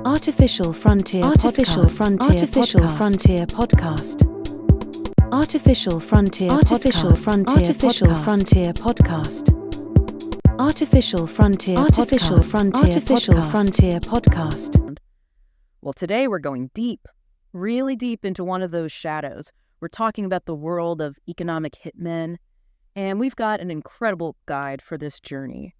Artificial Frontier Artificial Podcast. Frontier Artificial Podcast. Frontier Podcast. Artificial Frontier Artificial Podcast. Frontier Artificial Podcast. Frontier Podcast. Artificial Frontier Artificial Podcast. Frontier Artificial Podcast. Frontier Podcast. Well, today we're going deep, really deep into one of those shadows. We're talking about the world of economic hitmen, and we've got an incredible guide for this journey.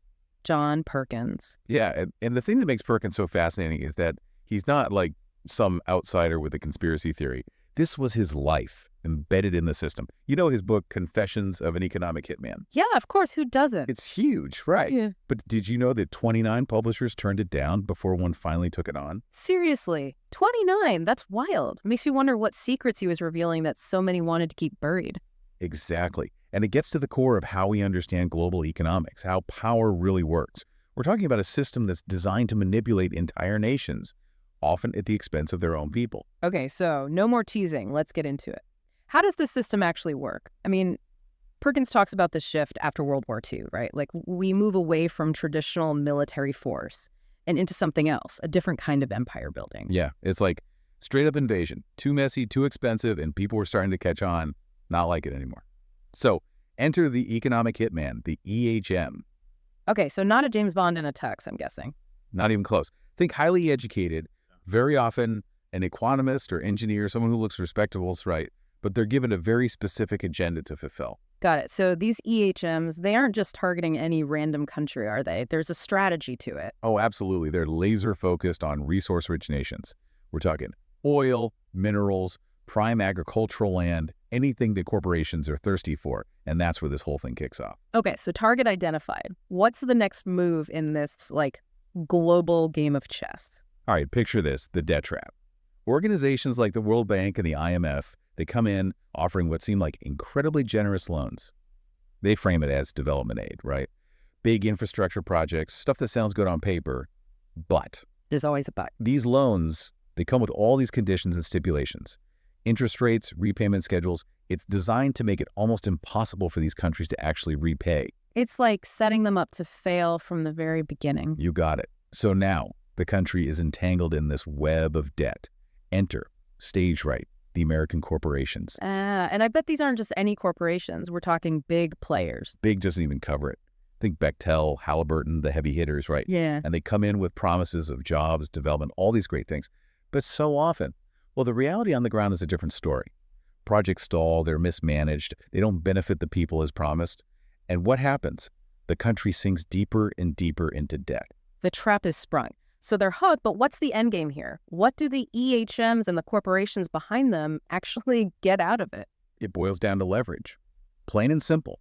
John Perkins. Yeah, and the thing that makes Perkins so fascinating is that he's not like some outsider with a conspiracy theory. This was his life embedded in the system. You know his book, Confessions of an Economic Hitman? Yeah, of course. Who doesn't? It's huge, right? Yeah. But did you know that 29 publishers turned it down before one finally took it on? Seriously, 29? That's wild. Makes you wonder what secrets he was revealing that so many wanted to keep buried. Exactly. And it gets to the core of how we understand global economics, how power really works. We're talking about a system that's designed to manipulate entire nations, often at the expense of their own people. Okay, so no more teasing. Let's get into it. How does this system actually work? I mean, Perkins talks about the shift after World War II, right? Like we move away from traditional military force and into something else, a different kind of empire building. Yeah, it's like straight up invasion. Too messy, too expensive, and people were starting to catch on, not like it anymore. So enter the economic hitman, the EHM. Okay, so not a James Bond in a tux, I'm guessing. Not even close. Think highly educated, very often an economist or engineer, someone who looks respectable, right? But they're given a very specific agenda to fulfill. Got it. So these EHMs, they aren't just targeting any random country, are they? There's a strategy to it. Oh, absolutely. They're laser focused on resource-rich nations. We're talking oil, minerals, prime agricultural land, anything that corporations are thirsty for. And that's where this whole thing kicks off. Okay, so target identified. What's the next move in this, global game of chess? All right, picture this, the debt trap. Organizations like the World Bank and the IMF, they come in offering what seem like incredibly generous loans. They frame it as development aid, right? Big infrastructure projects, stuff that sounds good on paper, but There's always a but. these loans, they come with all these conditions and stipulations. Interest rates, repayment schedules, it's designed to make it almost impossible for these countries to actually repay. It's like setting them up to fail from the very beginning. You got it. So now the country is entangled in this web of debt. Enter, stage right, the American corporations. And I bet these aren't just any corporations. We're talking big players. Big doesn't even cover it. Think Bechtel, Halliburton, the heavy hitters, right? Yeah. And they come in with promises of jobs, development, all these great things. But so often, well, the reality on the ground is a different story. Projects stall, they're mismanaged, they don't benefit the people as promised. And what happens? The country sinks deeper and deeper into debt. The trap is sprung. So they're hooked, but what's the end game here? What do the EHMs and the corporations behind them actually get out of it? It boils down to leverage. Plain and simple.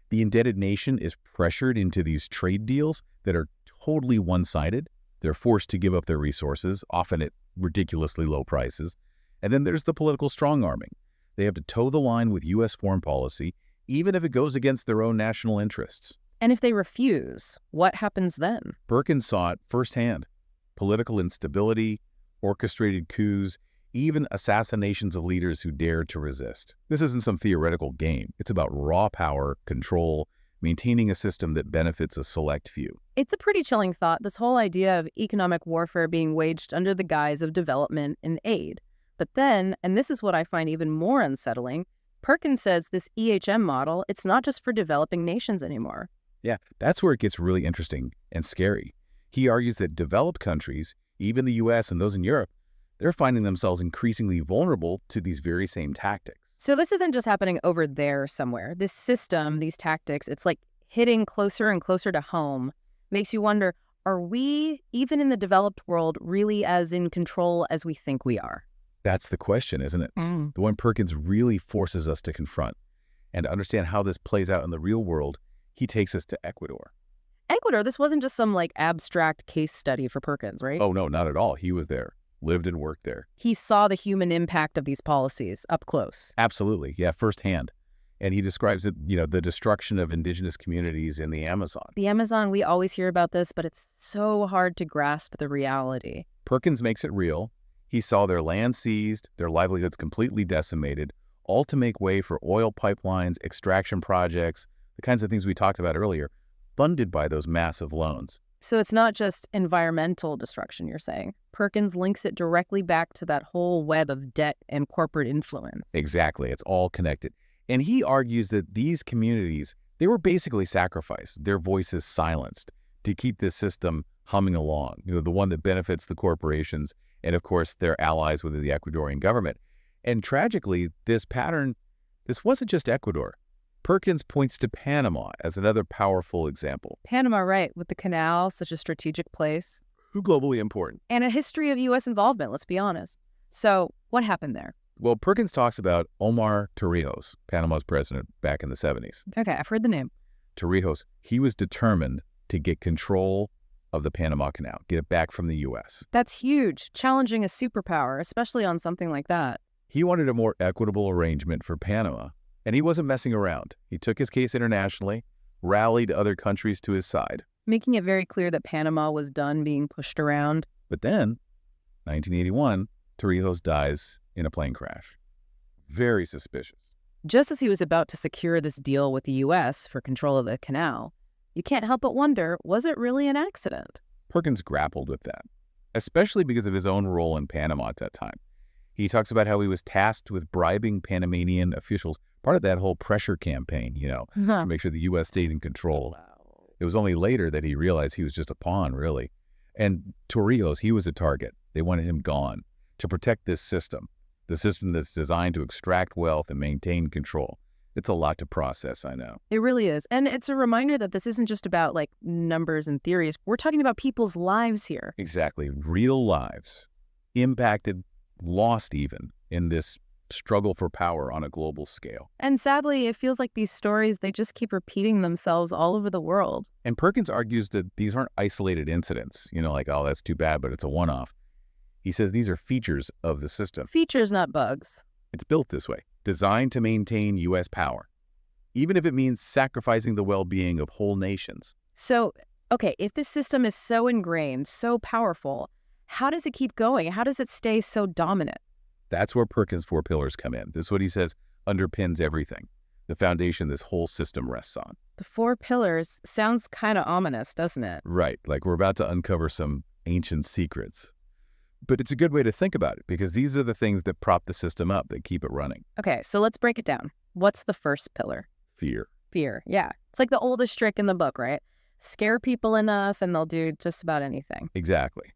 The indebted nation is pressured into these trade deals that are totally one-sided. They're forced to give up their resources, often at ridiculously low prices. And then there's the political strong-arming. They have to toe the line with U.S. foreign policy, even if it goes against their own national interests. And if they refuse, what happens then? Perkins saw it firsthand. Political instability, orchestrated coups, even assassinations of leaders who dared to resist. This isn't some theoretical game. It's about raw power, control, maintaining a system that benefits a select few. It's a pretty chilling thought, this whole idea of economic warfare being waged under the guise of development and aid. But then, and this is what I find even more unsettling, Perkins says this EHM model, it's not just for developing nations anymore. Yeah, that's where it gets really interesting and scary. He argues that developed countries, even the U.S. and those in Europe, they're finding themselves increasingly vulnerable to these very same tactics. So this isn't just happening over there somewhere. This system, these tactics, it's like hitting closer and closer to home. Makes you wonder, are we, even in the developed world, really as in control as we think we are? That's the question, isn't it? The one Perkins really forces us to confront. And to understand how this plays out in the real world, he takes us to Ecuador. Ecuador, this wasn't just some abstract case study for Perkins, right? Oh, no, not at all. He was there, lived and worked there. He saw the human impact of these policies up close. Absolutely. Yeah, firsthand. And he describes it, the destruction of indigenous communities in the Amazon. The Amazon, we always hear about this, but it's so hard to grasp the reality. Perkins makes it real. He saw their land seized, their livelihoods completely decimated, all to make way for oil pipelines, extraction projects, the kinds of things we talked about earlier, funded by those massive loans. So it's not just environmental destruction, you're saying. Perkins links it directly back to that whole web of debt and corporate influence. Exactly. It's all connected. And he argues that these communities, they were basically sacrificed, their voices silenced to keep this system humming along, the one that benefits the corporations and, of course, their allies within the Ecuadorian government. And tragically, this pattern, this wasn't just Ecuador. Perkins points to Panama as another powerful example. Panama, right, with the canal, such a strategic place. Globally important. And a history of U.S. involvement, let's be honest. So what happened there? Well, Perkins talks about Omar Torrijos, Panama's president back in the 70s. Okay, I've heard the name. Torrijos, he was determined to get control of the Panama Canal, get it back from the U.S. That's huge, challenging a superpower, especially on something like that. He wanted a more equitable arrangement for Panama, and he wasn't messing around. He took his case internationally, rallied other countries to his side. Making it very clear that Panama was done being pushed around. But then, 1981, Torrijos dies in a plane crash. Very suspicious. Just as he was about to secure this deal with the U.S. for control of the canal, you can't help but wonder, was it really an accident? Perkins grappled with that, especially because of his own role in Panama at that time. He talks about how he was tasked with bribing Panamanian officials, part of that whole pressure campaign, to make sure the U.S. stayed in control. It was only later that he realized he was just a pawn, really. And Torrijos, he was a target. They wanted him gone to protect this system, the system that's designed to extract wealth and maintain control. It's a lot to process, I know. It really is. And it's a reminder that this isn't just about numbers and theories. We're talking about people's lives here. Exactly. Real lives impacted, lost even in this struggle for power on a global scale. And sadly, it feels like these stories, they just keep repeating themselves all over the world. And Perkins argues that these aren't isolated incidents, oh, that's too bad, but it's a one-off. He says these are features of the system. Features, not bugs. It's built this way, designed to maintain U.S. power, even if it means sacrificing the well-being of whole nations. So, okay, if this system is so ingrained, so powerful, how does it keep going? How does it stay so dominant? That's where Perkins' 4 pillars come in. This is what he says underpins everything, the foundation this whole system rests on. The 4 pillars sounds kind of ominous, doesn't it? Right, like we're about to uncover some ancient secrets. But it's a good way to think about it because these are the things that prop the system up, that keep it running. Okay, so let's break it down. What's the first pillar? Fear. Fear, yeah. It's like the oldest trick in the book, right? Scare people enough and they'll do just about anything. Exactly.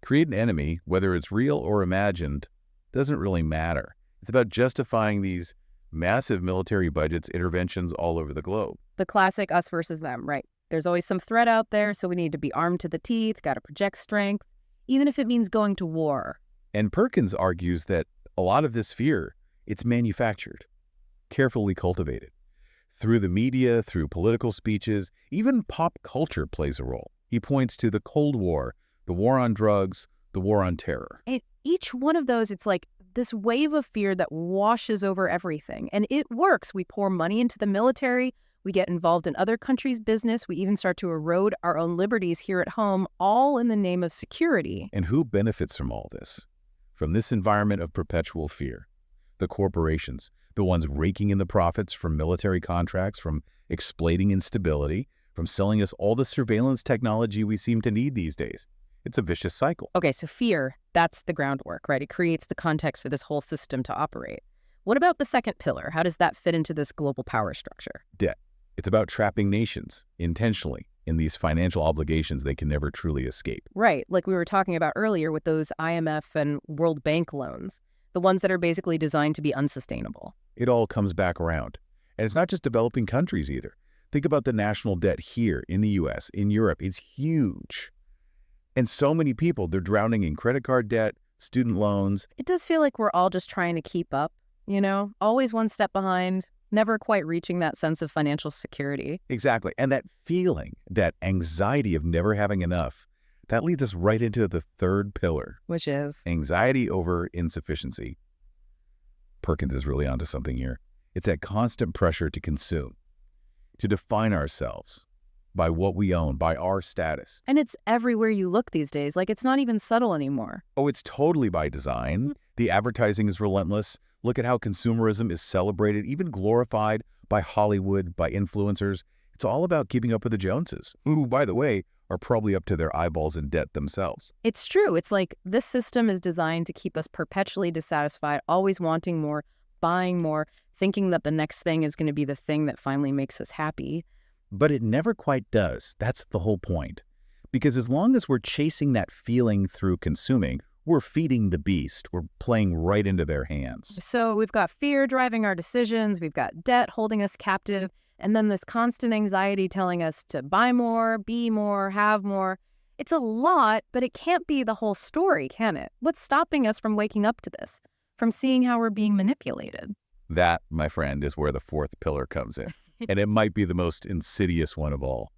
Create an enemy, whether it's real or imagined, doesn't really matter. It's about justifying these massive military budgets, interventions all over the globe. The classic us versus them, right? There's always some threat out there, so we need to be armed to the teeth, got to project strength, even if it means going to war. And Perkins argues that a lot of this fear, it's manufactured, carefully cultivated. Through the media, through political speeches, even pop culture plays a role. He points to the Cold War, the war on drugs, the war on terror. And each one of those, it's like this wave of fear that washes over everything. And it works. We pour money into the military. We get involved in other countries' business. We even start to erode our own liberties here at home, all in the name of security. And who benefits from all this? From this environment of perpetual fear? The corporations, the ones raking in the profits from military contracts, from exploiting instability, from selling us all the surveillance technology we seem to need these days. It's a vicious cycle. Okay, so fear, that's the groundwork, right? It creates the context for this whole system to operate. What about the second pillar? How does that fit into this global power structure? Debt. It's about trapping nations intentionally in these financial obligations they can never truly escape. Right, like we were talking about earlier with those IMF and World Bank loans, the ones that are basically designed to be unsustainable. It all comes back around. And it's not just developing countries either. Think about the national debt here in the U.S., in Europe. It's huge. And so many people, they're drowning in credit card debt, student loans. It does feel like we're all just trying to keep up, always one step behind, never quite reaching that sense of financial security. Exactly. And that feeling, that anxiety of never having enough, that leads us right into the third pillar. Which is? Anxiety over insufficiency. Perkins is really onto something here. It's that constant pressure to consume, to define ourselves by what we own, by our status. And it's everywhere you look these days. Like, it's not even subtle anymore. Oh, it's totally by design. The advertising is relentless. Look at how consumerism is celebrated, even glorified by Hollywood, by influencers. It's all about keeping up with the Joneses, who, by the way, are probably up to their eyeballs in debt themselves. It's true. It's like this system is designed to keep us perpetually dissatisfied, always wanting more, buying more, thinking that the next thing is going to be the thing that finally makes us happy. But it never quite does. That's the whole point. Because as long as we're chasing that feeling through consuming, we're feeding the beast. We're playing right into their hands. So we've got fear driving our decisions, we've got debt holding us captive, and then this constant anxiety telling us to buy more, be more, have more. It's a lot, but it can't be the whole story, can it? What's stopping us from waking up to this, from seeing how we're being manipulated? That, my friend, is where the fourth pillar comes in. And it might be the most insidious one of all.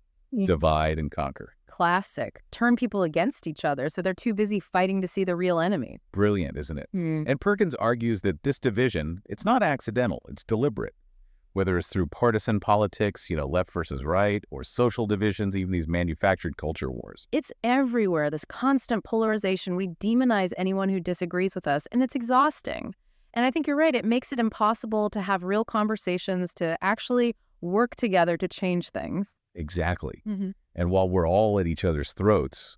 Divide and conquer. Classic. Turn people against each other so they're too busy fighting to see the real enemy. Brilliant, isn't it? And Perkins argues that this division, it's not accidental, it's deliberate. Whether it's through partisan politics, left versus right, or social divisions, even these manufactured culture wars. It's everywhere, this constant polarization. We demonize anyone who disagrees with us, and it's exhausting. And I think you're right. It makes it impossible to have real conversations, to actually work together to change things. Exactly. And while we're all at each other's throats,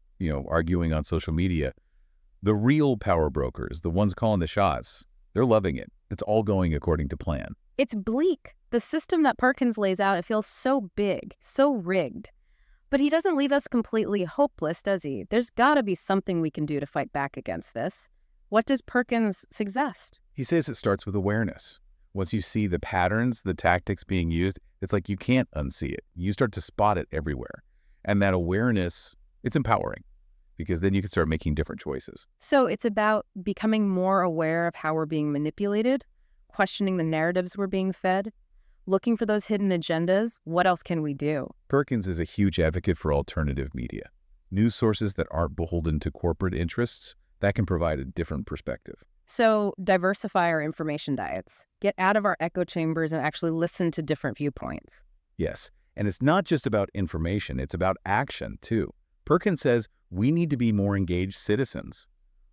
arguing on social media, the real power brokers, the ones calling the shots, they're loving it. It's all going according to plan. It's bleak. The system that Perkins lays out, it feels so big, so rigged. But he doesn't leave us completely hopeless, does he? There's got to be something we can do to fight back against this. What does Perkins suggest? He says it starts with awareness. Once you see the patterns, the tactics being used, it's like you can't unsee it. You start to spot it everywhere. And that awareness, it's empowering because then you can start making different choices. So it's about becoming more aware of how we're being manipulated, questioning the narratives we're being fed, looking for those hidden agendas. What else can we do? Perkins is a huge advocate for alternative media. News sources that aren't beholden to corporate interests, that can provide a different perspective. So diversify our information diets. Get out of our echo chambers and actually listen to different viewpoints. Yes, and it's not just about information, it's about action too. Perkins says we need to be more engaged citizens.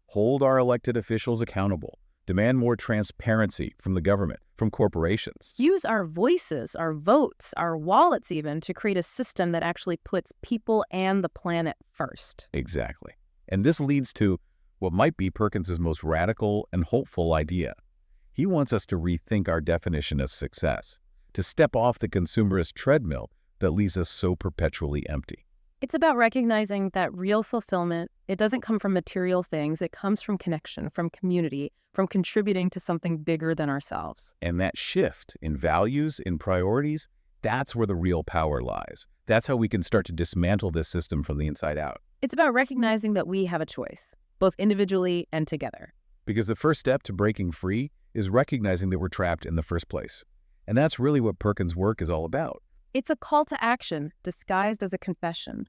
Hold our elected officials accountable. Demand more transparency from the government, from corporations. Use our voices, our votes, our wallets even, to create a system that actually puts people and the planet first. Exactly. And this leads to what might be Perkins's most radical and hopeful idea. He wants us to rethink our definition of success, to step off the consumerist treadmill that leaves us so perpetually empty. It's about recognizing that real fulfillment, it doesn't come from material things. It comes from connection, from community, from contributing to something bigger than ourselves. And that shift in values, in priorities, that's where the real power lies. That's how we can start to dismantle this system from the inside out. It's about recognizing that we have a choice, both individually and together. Because the first step to breaking free is recognizing that we're trapped in the first place. And that's really what Perkins' work is all about. It's a call to action disguised as a confession.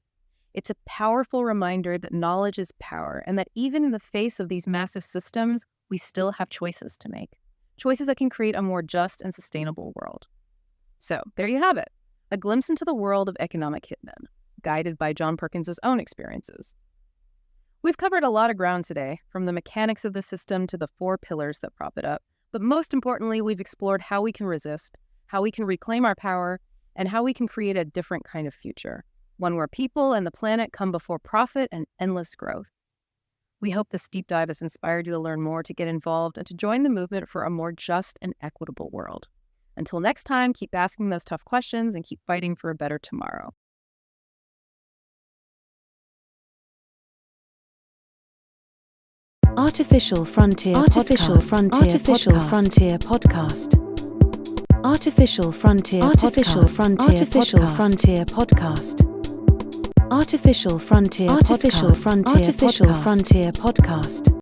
It's a powerful reminder that knowledge is power and that even in the face of these massive systems, we still have choices to make. Choices that can create a more just and sustainable world. So there you have it, a glimpse into the world of economic hitmen, guided by John Perkins' own experiences. We've covered a lot of ground today, from the mechanics of the system to the 4 pillars that prop it up. But most importantly, we've explored how we can resist, how we can reclaim our power, and how we can create a different kind of future, one where people and the planet come before profit and endless growth. We hope this deep dive has inspired you to learn more, to get involved, and to join the movement for a more just and equitable world. Until next time, keep asking those tough questions and keep fighting for a better tomorrow. Artificial Frontier Podcast. Artificial Frontier Podcast. Artificial Frontier Podcast. Artificial Frontier Podcast. Artificial Frontier Podcast.